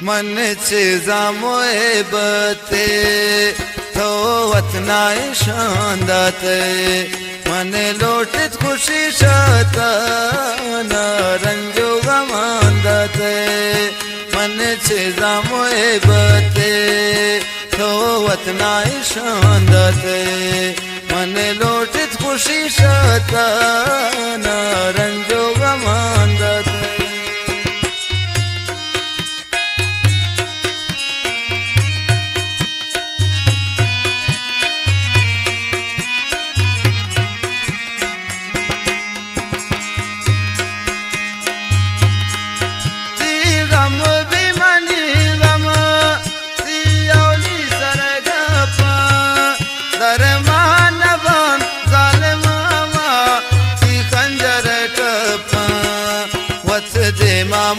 मन चीजा मोए बते तो वतनाए शांदाते मन लोटित खुशी शता न रंजो गमांदाते मन चीजा मोए बते तो वतनाए शांदाते मन लोटित खुशी शता न रंजो गमांदाते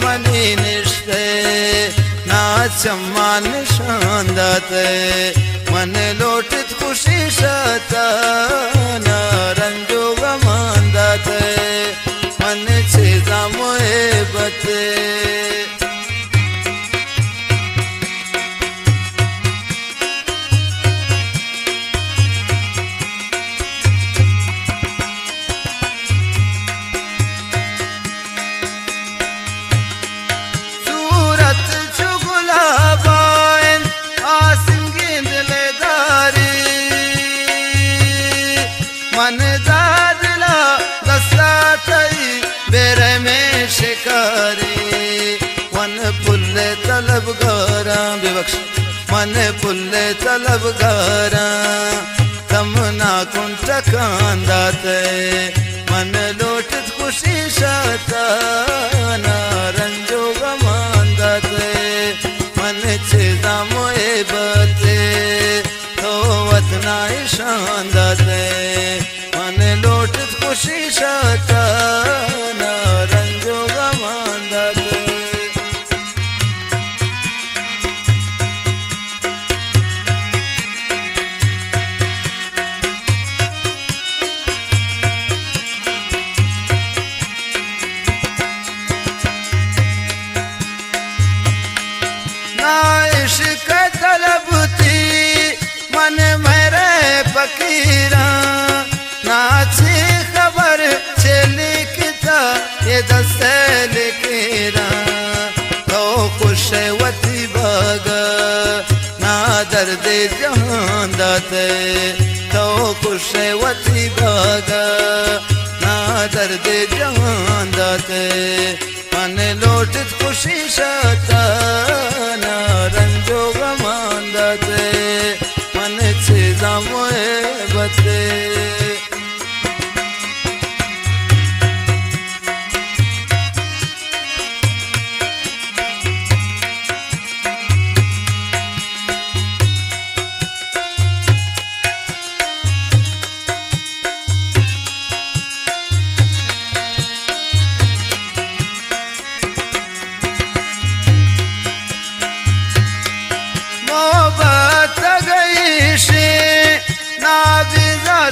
मनी निष्ठे नाचम्मान शांदाते मन लोटित खुशी शता न रंजो गमांदाते मन चीजा मोए बते मन दादला दसला थई बेरे में शिकारी मन पुल्ले तलब गारा विवक्ष मन पुल्ले तलब गारा तमना कुंठ कांदाते मन लोटित खुशी शता न रंजो गमांदाते मन चीजा मोए बते तो वतनाए शांदाते मन लोटित खुशी शता न रंजो गमांदाते ना इश्क तलबती मन मेरे फकीरा नाची खबर चली किता ये दस्ते लिखीरा तो खुश वती बागा ना दर्द जहां दाते तो खुश वती बागा ना दर्द जहां दाते मन लोटित खुशी शता न रंजो गमांदाते मन चीजा मोए बते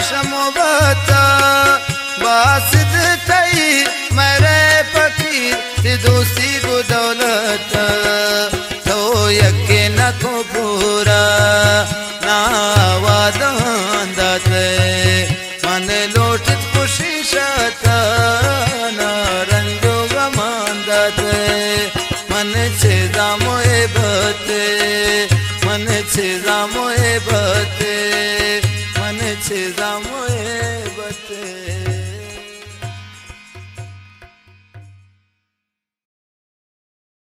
शमोबता बासिद थई मेरे फकीर थी दोस्ती को दौलत तो यके न को पूरा ना वादांदाते मन लोटित खुशी शता न रंजो गमांदाते मन चीजा मोए बते मन चीजा मोए बते मन चीजा मोए बते।